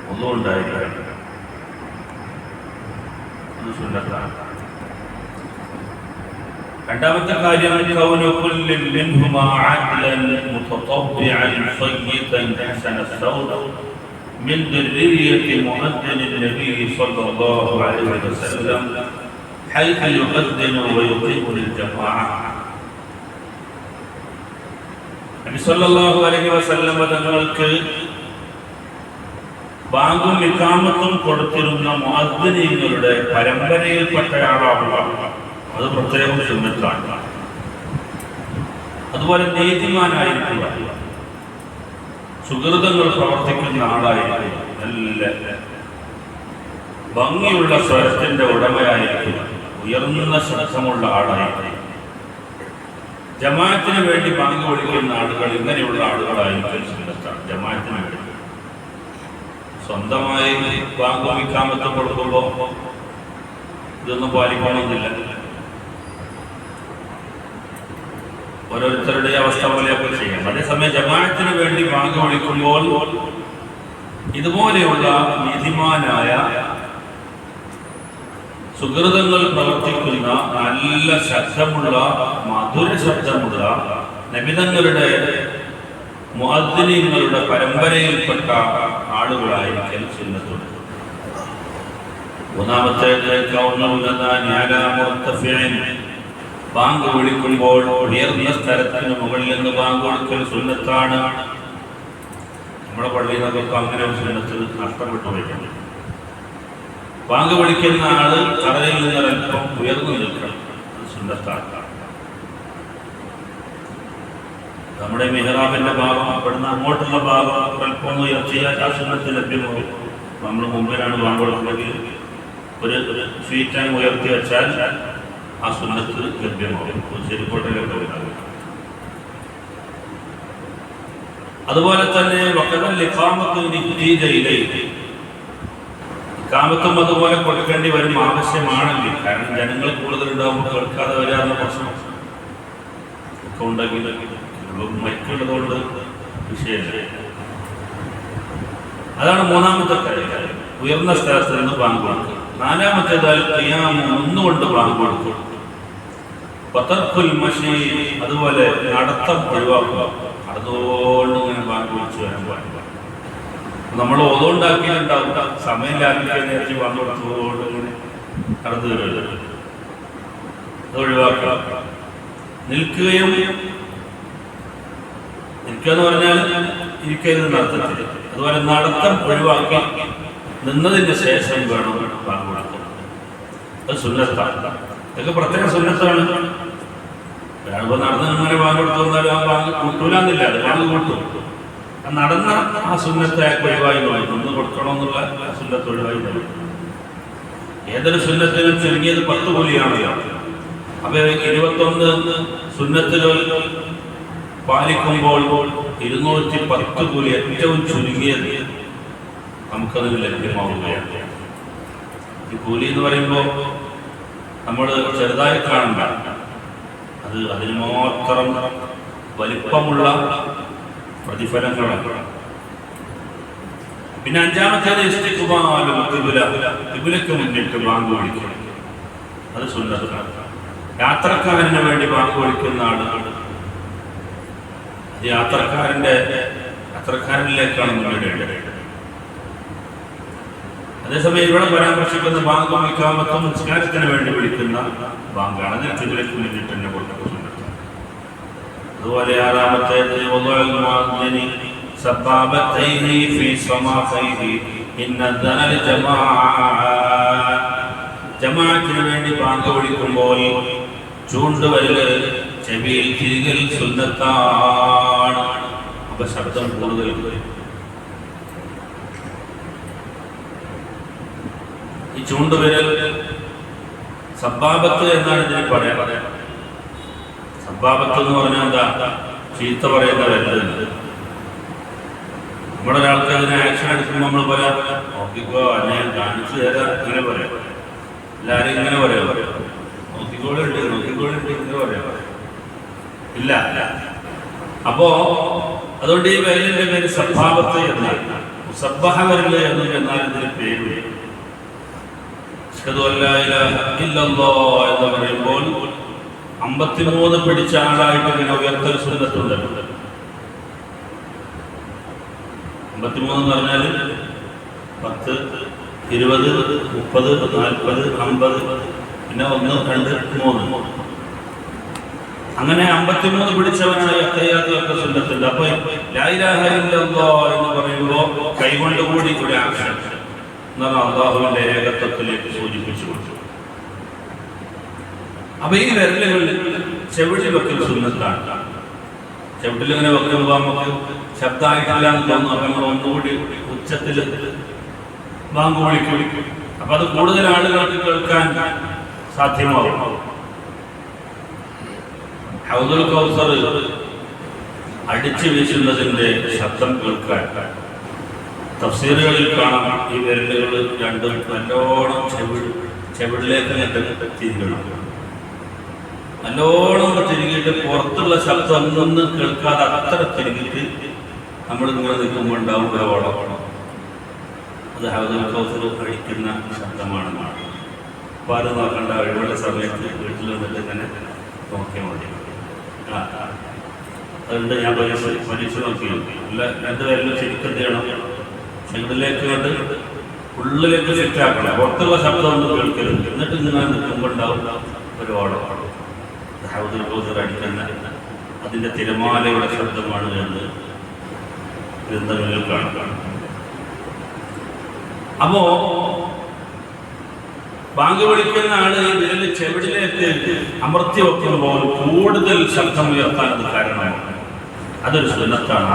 ഒന്നുകൊണ്ടായിരിക്കണം. അത് സുന്നത്താണ്. രണ്ടാമത്തെ കാര്യം കൗനു കുല്ലി മിൻഹുമാ അദ്ലൻ മുതതബ്ബിഅൻ സയ്യിദൻ ഹസന സൗദ من ذرية مؤذن النبي صلى الله عليه وسلم حيث يؤذن ويقيم للجماعة. നബി സല്ലല്ലാഹു അലൈഹി വസല്ലം തങ്ങൾക്ക് ബാങ്കും ഇഖാമത്തും കൊടുത്തിരുന്ന മുഅദ്ദിനീങ്ങളുടെ പരമ്പരയിൽപ്പെട്ടയാളാവുക, അത് പ്രത്യേകം സുന്നത്താണ്. അതുപോലെ നീതിമാനായിരിക്കുക, സുഹൃതങ്ങൾ പ്രവർത്തിക്കുന്ന ആളായിരിക്കുക, നല്ല ഭംഗിയുള്ള സ്വരത്തിന്റെ ഉടമയായിരിക്കുക, ഉയർന്ന ശബ്ദമുള്ള ആളായിരിക്കുക. ജമാഅത്തിന് വേണ്ടി ബാങ്ക് വിളിക്കുന്ന ആളുകൾ ഇങ്ങനെയുള്ള ആളുകളായിരിക്കും സുന്നത്താണ്. ജമാഅത്തിന് വേണ്ടി സ്വന്തമായി ബാങ്കും ഇഖാമത്തും കൊടുക്കുമ്പോൾ ഇതൊന്നും പാലിക്കണമെന്നില്ല. ഓരോരുത്തരുടെ അവസ്ഥ പോലെയൊക്കെ ചെയ്യാം. അതേസമയം ജമാഅത്തിന് വേണ്ടി ബാങ്ക് വിളിക്കുമ്പോൾ ഇതുപോലെയുള്ള നീതിമാനായ സുഹൃതങ്ങൾ പ്രവർത്തിക്കുന്ന നല്ല ശബ്ദമുള്ള മധുര ശബ്ദമുള്ള നബിതങ്ങളുടെ മുഅദ്ദിനീങ്ങളുടെ പരമ്പരയിൽപ്പെട്ട ആളുകളായിരിക്കും സുന്നത്തുണ്ട്. മൂന്നാമത്തേത് ബാങ്ക് വിളിക്കുമ്പോൾ ഉയർന്ന സ്ഥലത്തിന് മുകളിൽ നിന്ന് ബാങ്ക് വിളിക്കൽ സുന്നത്താണ്. നമ്മുടെ പള്ളിയിൽ നിന്നൊക്കെ അങ്ങനെ ഒരു സുന്നത്ത് നഷ്ടപ്പെട്ടു വയ്ക്കണം. ബാങ്ക് വിളിക്കുന്ന ആള് തറയിൽ നിന്ന് അല്പം ഉയർന്നു നിൽക്കണം, അത് സുന്നത്താണ്. നമ്മുടെ മിഹ്റാബിന്റെ ഭാഗം അവിടുന്ന് അങ്ങോട്ടുള്ള ഭാഗം അല്പം ഉയർത്തിയാൽ ആ സുന്നത്ത് ലഭ്യമാകും. നമ്മൾ മുമ്പിലാണ് ബാങ്ക് കൊടുക്കുന്നത്, ഒരു സ്വീറ്റാൻ ഉയർത്തി വെച്ചാൽ ആ സുന്നത്ത് ലഭ്യമാകും. ശരിക്കോട്ടയിലൊക്കെ ഉണ്ടാകും. അതുപോലെ തന്നെ ഇഖാമത്തും അതുപോലെ കൊടുക്കേണ്ടി വരും, ആവശ്യമാണെങ്കിൽ. കാരണം ജനങ്ങൾ കൂടുതലുണ്ടാകുമ്പോൾ കേൾക്കാതെ വരാറുള്ള പ്രശ്നം ഒക്കെ ഉണ്ടെങ്കിൽ മറ്റുള്ളതുകൊണ്ട് വിഷയമില്ല. അതാണ് മൂന്നാമത്തെ കാര്യം, ഉയർന്ന സ്ഥലത്ത് നിന്ന് ബാങ്ക് കൊടുക്കുക. നാലാമത്തേതാൽ ഒന്നുകൊണ്ട് ബാങ്ക് കൊടുക്കും. പതർക്കുൽ മശീ, അതുപോലെ നടത്തം ഒഴിവാക്കുക. അതുകൊണ്ട് ഇങ്ങനെ ബാങ്ക് വിളിച്ചു വരാൻ പാടില്ല. നമ്മൾ ഓതുകൊണ്ടാക്കിയിട്ടുണ്ടാവും, സമയം ലാഭിക്കാൻ ബാങ്ക് കൊടുത്തതുകൊണ്ട് ഇങ്ങനെ നടന്നു വരുന്നത്, അത് ഒഴിവാക്കുക. നിൽക്കുക എന്ന് പറഞ്ഞാൽ ഇരിക്കരുത് നടത്തത്തില്ല. അതുപോലെ നടത്തം ഒഴിവാക്കി നിന്നതിന് ശേഷം വേണം ബാങ്ക് കൊടുക്കുന്നത്. അത് സുന്നത്താണ്. ഇതൊക്കെ പ്രത്യേക സുന്നത്താണ്. ഒരാളിപ്പോൾ നടന്ന് ഇങ്ങനെ ബാങ്ക് കൊടുത്തു വന്നാൽ ആ ബാങ്ക് കൂട്ടൂലെന്നില്ല, അത് ബാങ്ക് കൂട്ടും. നടന്ന ആ സുന്നത്തെ ഒഴിവായി പോയി, നിന്ന് കൊടുക്കണമെന്നുള്ള ആ സുന്നത്ത് ഒഴിവായി പോയി. ഏതൊരു സുന്നത്തിനും ചുരുങ്ങിയത് 10 കൂലിയാണല്ലോ. അപ്പൊ 21 സുന്നത്തുകൾ പാലിക്കുമ്പോൾ 210 കൂലി ഏറ്റവും ചുരുങ്ങിയത് നമുക്കതിന് ലഭ്യമാവുകയാണ്. ഈ കൂലി എന്ന് പറയുമ്പോൾ നമ്മൾ ചെറുതായി കാണണ്ട, അത് അതിന് മാത്രം വലിപ്പമുള്ള പ്രതിഫലങ്ങളാണ്. പിന്നെ അഞ്ചാമത്തേത് ഖിബ്ലക്ക് മുന്നിട്ട് ബാങ്ക് വിളിക്കണം, അത് സുന്നത്താണ്. യാത്രക്കാരന് വേണ്ടി ബാങ്ക് വിളിക്കുന്ന ആളുകൾ യാത്രക്കാരനിലേക്കാണ് മുന്നിടേണ്ടത്. അതേസമയം ഇവിടെ പരാമർശിക്കുന്ന ബാങ്കും ഇഖാമത്തും നിസ്കാരത്തിന് വേണ്ടി വിളിക്കുന്ന ബാങ്കാണ്, അതിന് ഖിബ്ലക്ക് മുന്നിട്ട് തന്നെ കൊടുക്കുന്നത്. അതുപോലെ ആറാമത്തേത് ജമാഅത്തിന് വേണ്ടി ബാങ്ക് വിളിക്കുമ്പോൾ ചൂണ്ടുവരല് ചെവിയിൽ തിരികൽ സുന്നത്താണ്. അപ്പൊ ശബ്ദം കൂടുതൽ ഈ ചൂണ്ടുവിരൽ സബ്ബാബത്ത് എന്നാണ് ഇതിന് പറയാൻ. സബ്ബാബത്ത് എന്ന് പറഞ്ഞാൽ എന്താ? ചീത്ത പറയുന്ന വരരുത്. നമ്മുടെ ഒരാൾക്ക് അതിന് ആക്ഷൻ എടുക്കുമ്പോൾ നമ്മൾ പറയാം, നോക്കിക്കോ എന്നെ കാണിച്ചു തരാം, ഇങ്ങനെ പറയാം. എല്ലാവരും ഇങ്ങനെ പറയാം, നോക്കിക്കോളുണ്ട് ഇങ്ങനെ പറയാം. ഇല്ല. അപ്പോ അതുകൊണ്ട് ഈ വിരലിന്റെ പേര് സബ്ബാബത്ത് എന്നാണ്. സബ്ബഹ വരില്ല എന്ന് എന്നാൽ ഇതിന് പേര് അശ്ഹദു അല്ലാ ഇലാഹ ഇല്ലല്ലാഹ് എന്ന് പറയുമ്പോൾ 53 പിടിച്ച ആളായിട്ട് ഇങ്ങനെ ഉയർത്തൽ സുന്നത്തുണ്ടല്ലോ. 53 എന്ന് പറഞ്ഞാൽ 10, 20, 30, 40, 50, പിന്നെ 1, 2, 3 അങ്ങനെ 53 പിടിച്ചവനാണ് അത്തഹിയ്യാത്തുകൾക്ക് സുന്നത്തുണ്ട്. അപ്പൊ ലാ ഇലാഹ ഇല്ലല്ലാഹ് എന്ന് പറയുമ്പോൾ കൈകൊണ്ട് കൂടി ഒരു ആക്ഷൻ എന്നാണ് അള്ളാഹുവിന്റെ ഏകത്വത്തിലേക്ക് സൂചിപ്പിച്ചു കൊടുത്തു. അപ്പൊ ഈ വിരലുകൾ ചെവിട്ടിൽ വെക്കൽ സുന്നത്താണ്. ചെവിട്ടിലിങ്ങനെ വെക്കുമ്പോൾ നമുക്ക് ശബ്ദമായിട്ടില്ല എന്ന് തോന്നുന്നു. അപ്പൊ നമ്മൾ ഒന്നുകൂടി ഉച്ചത്തിൽ ബാങ്ക് വിളിക്കും. അപ്പൊ അത് കൂടുതൽ ആളുകൾക്ക് കേൾക്കാൻ സാധ്യമാവും. ഹൗദുൽ കൗസർ അടിച്ചു വീശുന്നതിന്റെ ശബ്ദം കേൾക്കാൻ തഫ്സീറുകളിൽ കാണാം. ഈ വിരലുകൾ രണ്ടും നല്ലോണം ചെവിടിലേക്ക് തിരികണം. നല്ലോണം തിരികിയിട്ട് പുറത്തുള്ള ശബ്ദം ഒന്നും കേൾക്കാതെ അത്ര തിരികിട്ട് നമ്മൾ ഇങ്ങനെ നിൽക്കുമ്പോൾ ഉണ്ടാവും ഓളം. അത് ഹൗദുൽ കൗസർ കഴിക്കുന്ന ശബ്ദമാണെന്നാണ്. അപ്പോൾ അത് നോക്കേണ്ട ഒഴിവുള്ള സമയത്ത് വീട്ടിൽ നിന്നിട്ട് ഇങ്ങനെ നോക്കിയാൽ മതി. അതുകൊണ്ട് ഞാൻ പരീക്ഷ നോക്കി അല്ല രണ്ടുപേരെല്ലാം ശരിക്കും എന്ത് ചെയ്യണം, ചെവിടിലേക്ക് കണ്ട് ഉള്ളിലേക്ക് സെറ്റാക്കണം. പുറത്തുള്ള ശബ്ദം ഒന്നും കേൾക്കരുത്. എന്നിട്ട് ഇങ്ങനെ നിൽക്കുമ്പോൾ ഉണ്ടാവും ഒരു ഓളം. ഹൗദുൽ കൗസർ അടിക്കുന്ന അതിൻ്റെ തിരമാലയുടെ ശബ്ദമാണ് എന്ന് ഗ്രന്ഥങ്ങളിൽ കാണാം. അപ്പോ ബാങ്ക് വിളിക്കുന്ന ആള് ഈ വിരല് ചെവിടിലേക്ക് അമർത്തി വെക്കുമ്പോൾ കൂടുതൽ ശബ്ദം ഉയർത്താൻ അത് കാരണമാണ്. അതൊരു സുന്നത്താണ്.